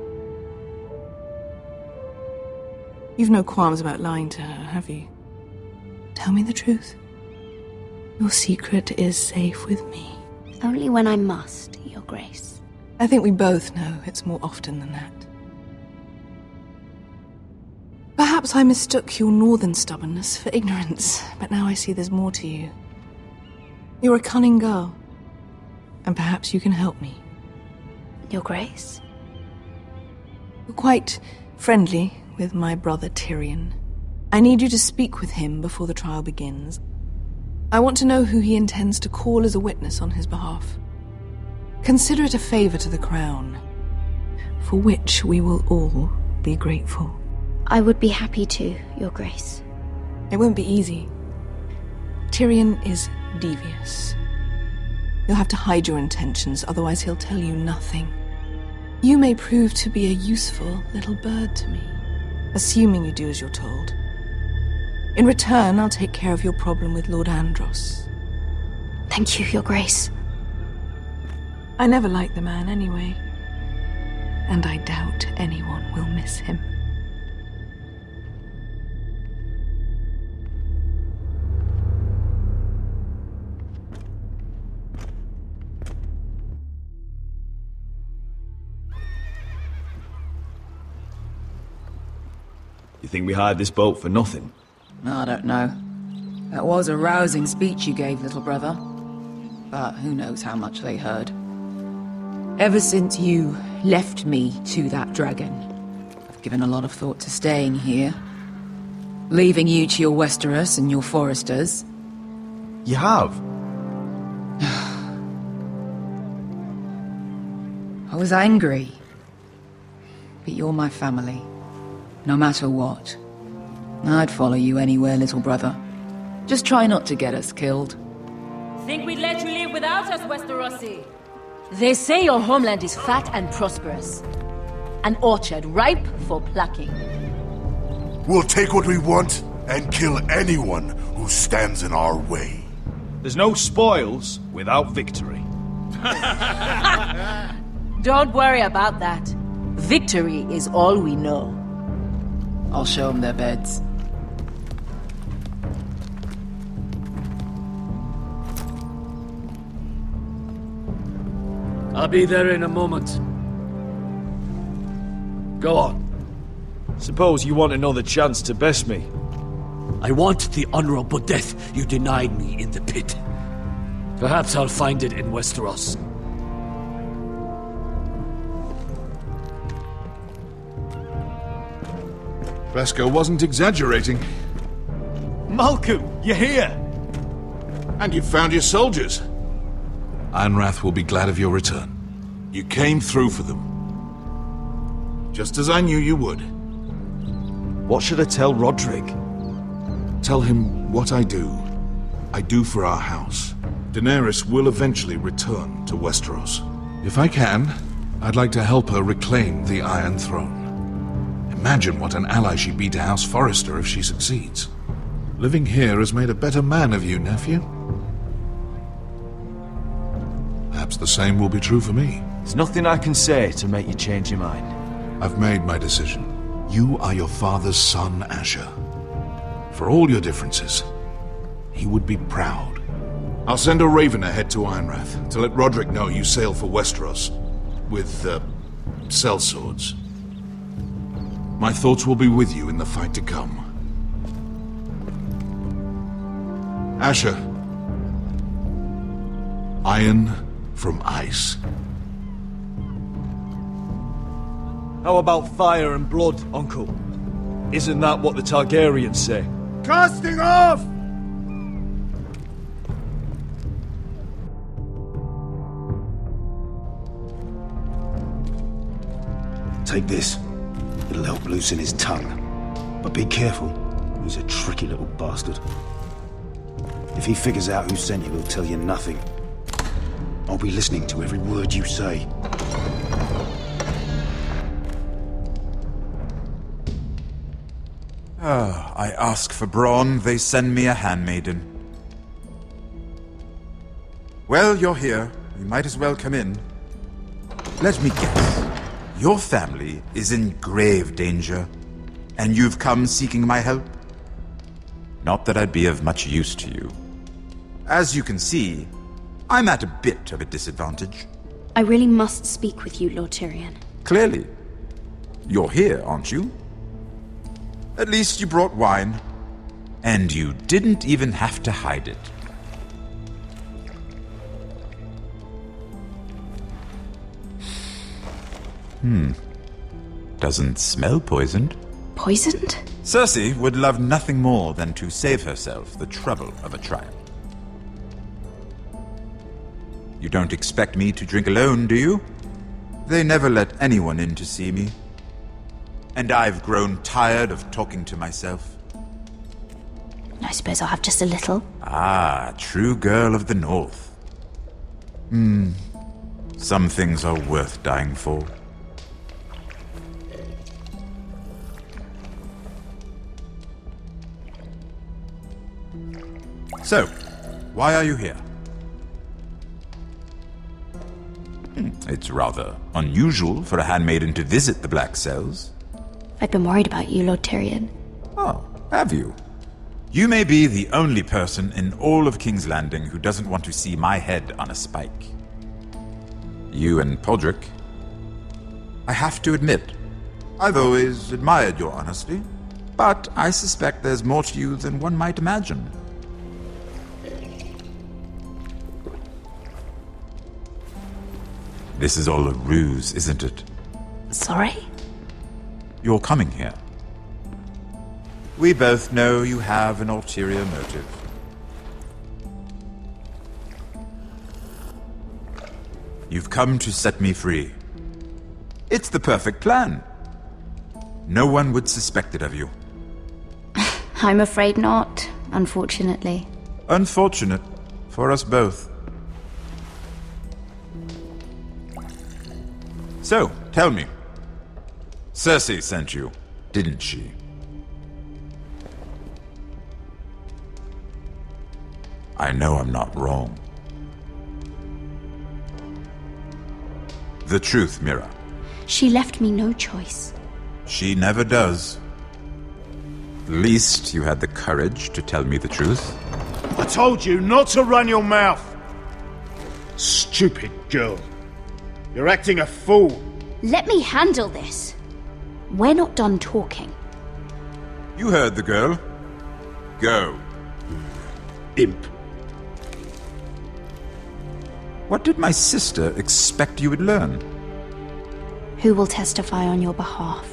You've no qualms about lying to her, have you? Tell me the truth. Your secret is safe with me. Only when I must, Your Grace. I think we both know it's more often than that. Perhaps I mistook your northern stubbornness for ignorance, but now I see there's more to you. You're a cunning girl, and perhaps you can help me. Your Grace? You're quite friendly with my brother Tyrion. I need you to speak with him before the trial begins. I want to know who he intends to call as a witness on his behalf. Consider it a favor to the crown, for which we will all be grateful. I would be happy to, Your Grace. It won't be easy. Tyrion is devious. You'll have to hide your intentions, otherwise he'll tell you nothing. You may prove to be a useful little bird to me, assuming you do as you're told. In return, I'll take care of your problem with Lord Andros. Thank you, Your Grace. I never liked the man anyway, and I doubt anyone will miss him. You think we hired this boat for nothing? I don't know. That was a rousing speech you gave, little brother. But who knows how much they heard. Ever since you left me to that dragon, I've given a lot of thought to staying here. Leaving you to your Westeros and your Forresters. You have? I was angry. But you're my family. No matter what. I'd follow you anywhere, little brother. Just try not to get us killed. Think we'd let you live without us, Westerosi? They say your homeland is fat and prosperous. An orchard ripe for plucking. We'll take what we want and kill anyone who stands in our way. There's no spoils without victory. Don't worry about that. Victory is all we know. I'll show them their beds. I'll be there in a moment. Go on. Suppose you want another chance to best me. I want the honorable death you denied me in the pit. Perhaps I'll find it in Westeros. Bresco wasn't exaggerating. Malcolm, you're here! And you've found your soldiers. Ironrath will be glad of your return. You came through for them. Just as I knew you would. What should I tell Rodrik? Tell him what I do for our house. Daenerys will eventually return to Westeros. If I can, I'd like to help her reclaim the Iron Throne. Imagine what an ally she'd be to House Forrester if she succeeds. Living here has made a better man of you, nephew. Perhaps the same will be true for me. There's nothing I can say to make you change your mind. I've made my decision. You are your father's son, Asher. For all your differences, he would be proud. I'll send a raven ahead to Ironrath to let Rodrik know you sail for Westeros with, sellswords. My thoughts will be with you in the fight to come. Asher. Iron from ice. How about fire and blood, Uncle? Isn't that what the Targaryens say? Casting off! Take this. It'll help loosen his tongue. But be careful. He's a tricky little bastard. If he figures out who sent you, he'll tell you nothing. I'll be listening to every word you say. I ask for brawn, they send me a handmaiden. Well, you're here. You might as well come in. Let me guess. Your family is in grave danger, and you've come seeking my help? Not that I'd be of much use to you. As you can see, I'm at a bit of a disadvantage. I really must speak with you, Lord Tyrion. Clearly. You're here, aren't you? At least you brought wine. And you didn't even have to hide it. Doesn't smell poisoned. Poisoned? Cersei would love nothing more than to save herself the trouble of a trial. You don't expect me to drink alone, do you? They never let anyone in to see me. And I've grown tired of talking to myself. I suppose I'll have just a little. Ah, true girl of the North. Some things are worth dying for. So, why are you here? It's rather unusual for a handmaiden to visit the Black Cells. I've been worried about you, Lord Tyrion. Oh, have you? You may be the only person in all of King's Landing who doesn't want to see my head on a spike. You and Podrick. I have to admit, I've always admired your honesty. But I suspect there's more to you than one might imagine. This is all a ruse, isn't it? Sorry? You're coming here. We both know you have an ulterior motive. You've come to set me free. It's the perfect plan. No one would suspect it of you. I'm afraid not, unfortunately. Unfortunate for us both. So, tell me. Cersei sent you, didn't she? I know I'm not wrong. The truth, Mira. She left me no choice. She never does. At least you had the courage to tell me the truth. I told you not to run your mouth! Stupid girl. You're acting a fool. Let me handle this. We're not done talking. You heard the girl. Go. Imp. What did my sister expect you would learn? Who will testify on your behalf?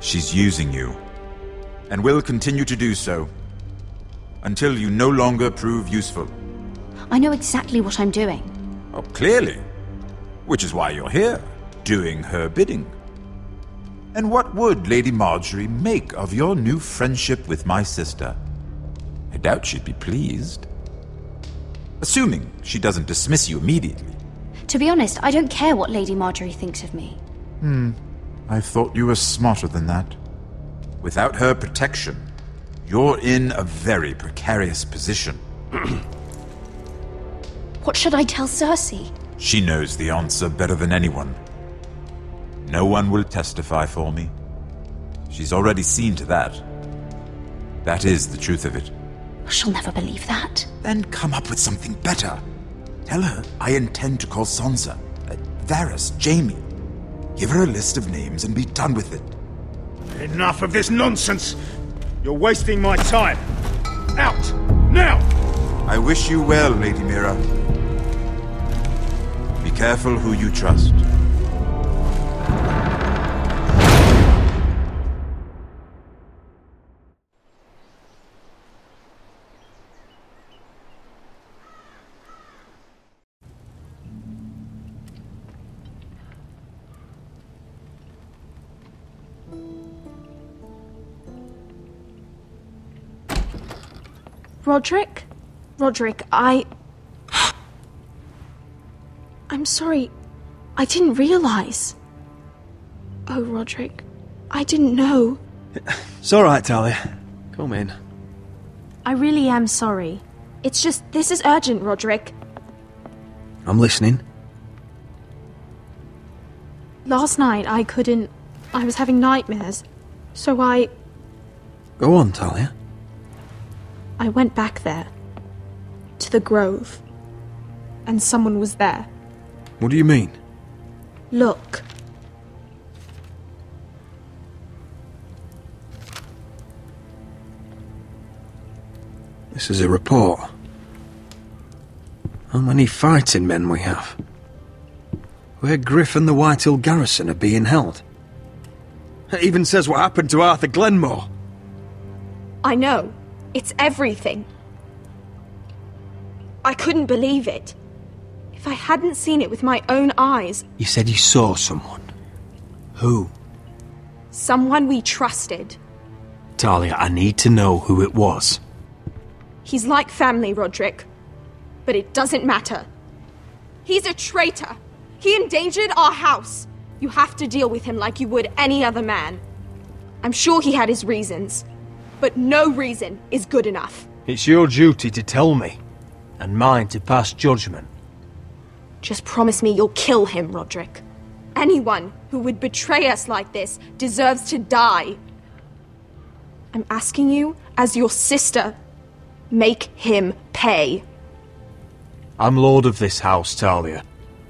She's using you, and will continue to do so, until you no longer prove useful. I know exactly what I'm doing. Oh, clearly. Which is why you're here, doing her bidding. And what would Lady Margaery make of your new friendship with my sister? I doubt she'd be pleased. Assuming she doesn't dismiss you immediately. To be honest, I don't care what Lady Margaery thinks of me. I thought you were smarter than that. Without her protection, you're in a very precarious position. What should I tell Cersei? She knows the answer better than anyone. No one will testify for me. She's already seen to that. That is the truth of it. She'll never believe that. Then come up with something better. Tell her I intend to call Sansa, Varys, Jaime. Give her a list of names and be done with it. Enough of this nonsense! You're wasting my time! Out! Now! I wish you well, Lady Mira. Be careful who you trust. Rodrik? Rodrik, I'm sorry. I didn't realize. Oh, Rodrik. I didn't know. It's alright, Talia. Come in. I really am sorry. It's just, this is urgent, Rodrik. I'm listening. Last night, I was having nightmares. So Go on, Talia. I went back there. To the grove. And someone was there. What do you mean? Look. This is a report. How many fighting men we have? Where Griff and the Whitehills garrison are being held. It even says what happened to Arthur Glenmore. I know. It's everything. I couldn't believe it. If I hadn't seen it with my own eyes... You said you saw someone. Who? Someone we trusted. Talia, I need to know who it was. He's like family, Rodrik. But it doesn't matter. He's a traitor. He endangered our house. You have to deal with him like you would any other man. I'm sure he had his reasons. But no reason is good enough. It's your duty to tell me, and mine to pass judgment. Just promise me you'll kill him, Rodrik. Anyone who would betray us like this deserves to die. I'm asking you, as your sister, make him pay. I'm lord of this house, Talia.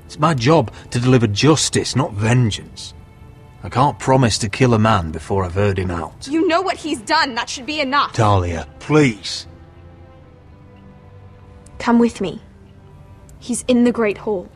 It's my job to deliver justice, not vengeance. I can't promise to kill a man before I've heard him out. You know what he's done. That should be enough. Talia, please. Come with me. He's in the Great Hall.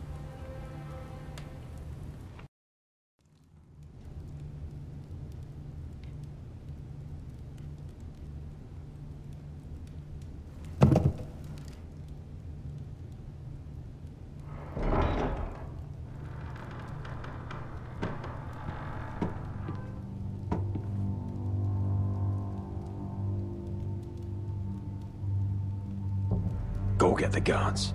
Go get the guards.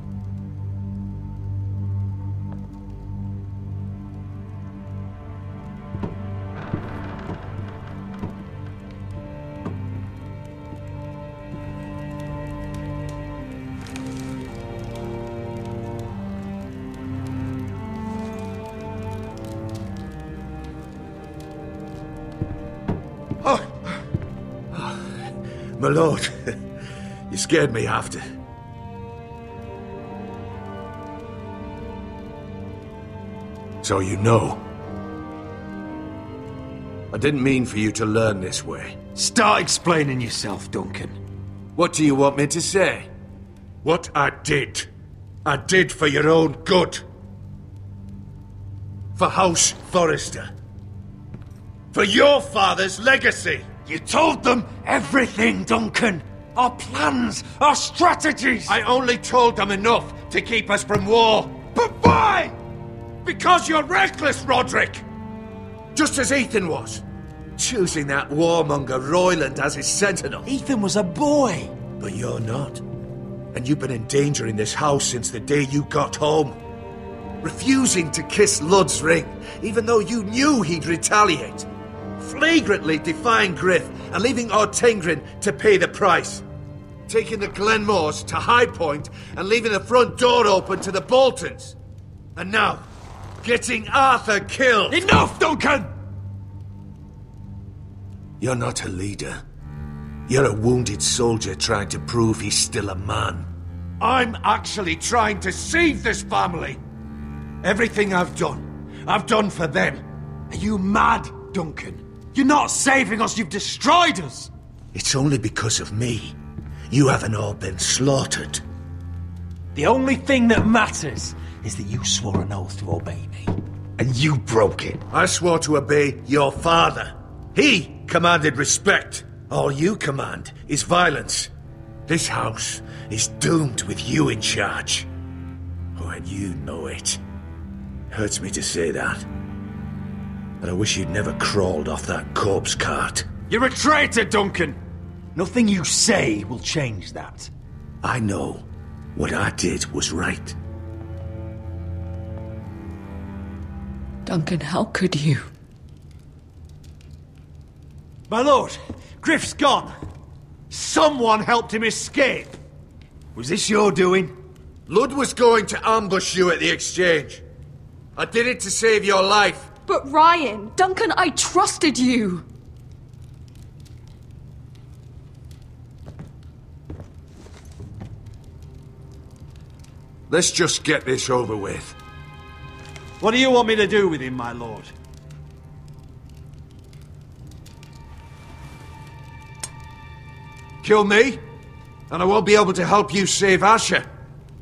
My lord, you scared me after. So you know. I didn't mean for you to learn this way. Start explaining yourself, Duncan. What do you want me to say? What I did for your own good. For House Forrester. For your father's legacy. You told them everything, Duncan. Our plans, our strategies. I only told them enough to keep us from war. But why? Because you're reckless, Rodrik! Just as Ethan was. Choosing that warmonger Royland as his sentinel. Ethan was a boy. But you're not. And you've been endangering this house since the day you got home. Refusing to kiss Ludd's ring, even though you knew he'd retaliate. Flagrantly defying Griff and leaving Ortingrin to pay the price. Taking the Glenmores to High Point and leaving the front door open to the Boltons. And now, getting Arthur killed. Enough, Duncan! You're not a leader. You're a wounded soldier trying to prove he's still a man. I'm actually trying to save this family. Everything I've done for them. Are you mad, Duncan? You're not saving us, you've destroyed us! It's only because of me. You haven't all been slaughtered. The only thing that matters is that you swore an oath to obey me. And you broke it. I swore to obey your father. He commanded respect. All you command is violence. This house is doomed with you in charge. Oh, and you know it. Hurts me to say that. And I wish you'd never crawled off that corpse cart. You're a traitor, Duncan! Nothing you say will change that. I know what I did was right. Duncan, how could you? My lord, Griff's gone. Someone helped him escape. Was this your doing? Ludd was going to ambush you at the exchange. I did it to save your life. But Ryan... Duncan, I trusted you! Let's just get this over with. What do you want me to do with him, my lord? Kill me, and I won't be able to help you save Asher.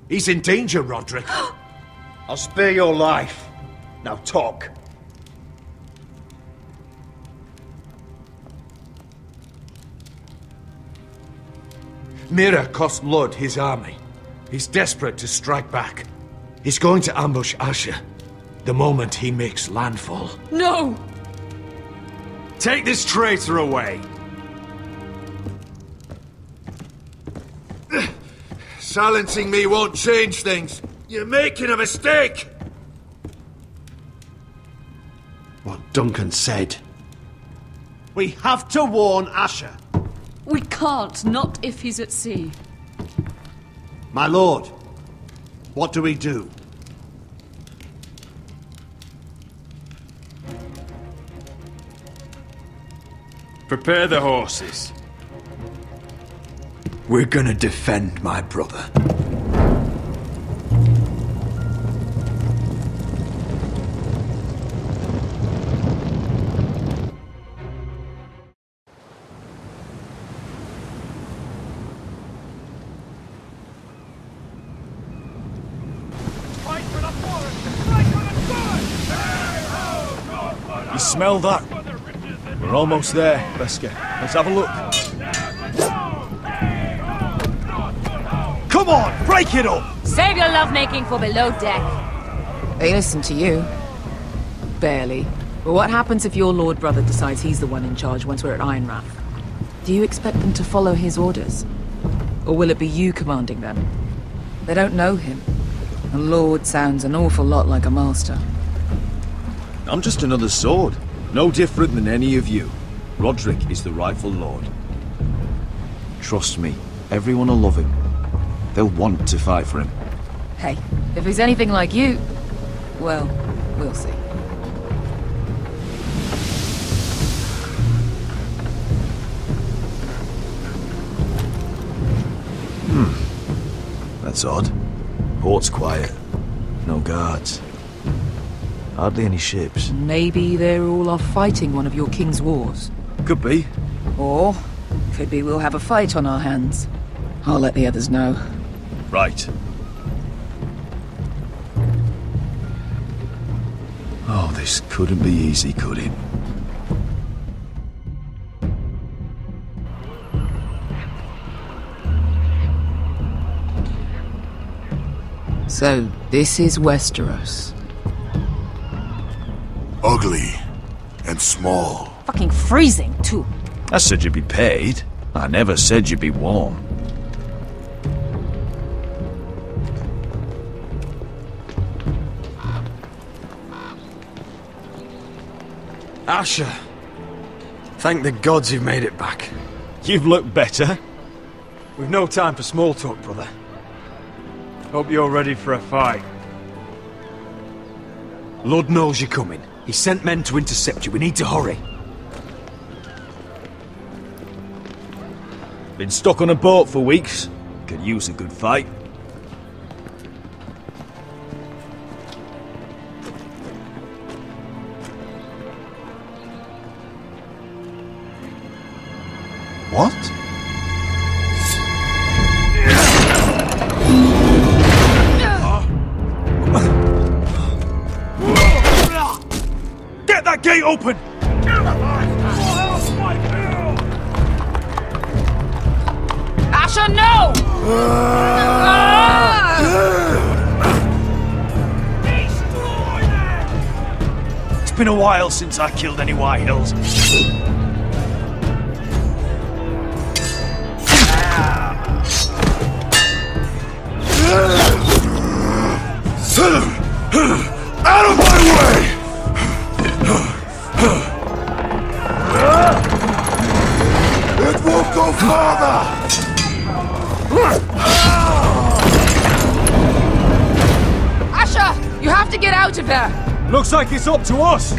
He's in danger, Rodrik. I'll spare your life. Now talk. Mira cost Ludd his army. He's desperate to strike back. He's going to ambush Asher the moment he makes landfall. No! Take this traitor away. Silencing me won't change things. You're making a mistake! What Duncan said. We have to warn Asher. We can't, not if he's at sea. My lord, what do we do? Prepare the horses. We're gonna defend my brother. Smell that? We're almost there, Beskar. Let's have a look. Come on, break it up! Save your lovemaking for below deck. They listen to you. Barely. But what happens if your lord brother decides he's the one in charge once we're at Ironrath? Do you expect them to follow his orders? Or will it be you commanding them? They don't know him. A lord sounds an awful lot like a master. I'm just another sword. No different than any of you. Rodrik is the rightful lord. Trust me, everyone will love him. They'll want to fight for him. Hey, if he's anything like you, well, we'll see. That's odd. Port's quiet. No guards. Hardly any ships. Maybe they're all off fighting one of your king's wars. Could be. Or, could be we'll have a fight on our hands. I'll let the others know. Right. Oh, this couldn't be easy, could it? So, this is Westeros. Ugly. And small. Fucking freezing, too. I said you'd be paid. I never said you'd be warm. Asher. Thank the gods you've made it back. You've looked better. We've no time for small talk, brother. Hope you're ready for a fight. Lord knows you're coming. He sent men to intercept you. We need to hurry. Been stuck on a boat for weeks. Could use a good fight. What? Get that gate open! Asher, no! It's been a while since I killed any Whitehills. Out of my way! It won't go farther! Asher, you have to get out of there! Looks like it's up to us!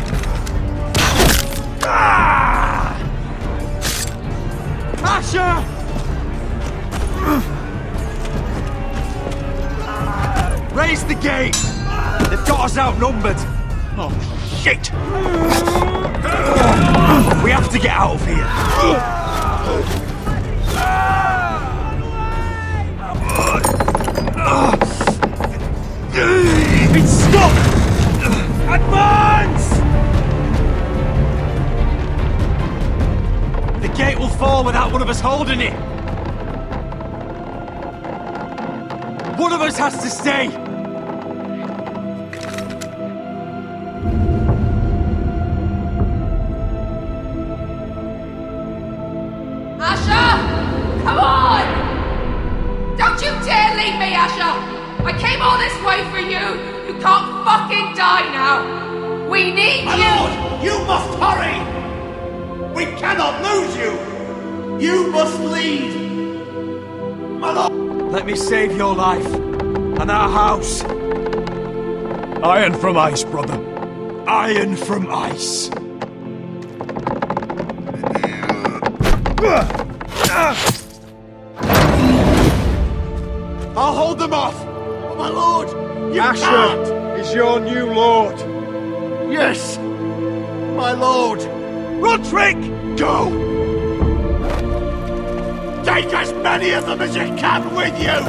Asher! Raise the gate! They've got us outnumbered! Oh, shit! We have to get out of here! It's stuck! Advance! The gate will fall without one of us holding it! One of us has to stay! Come on! Don't you dare leave me, Asher! I came all this way for you! You can't fucking die now! We need My you! lord, you must hurry! We cannot lose you! You must lead! My lord! Let me save your life, and our house. Iron from ice, brother. Iron from ice. I'll hold them off! Oh, my lord! You Asher can't! is your new lord. Yes! My lord! Rodrik! Go! Take as many of them as you can with you!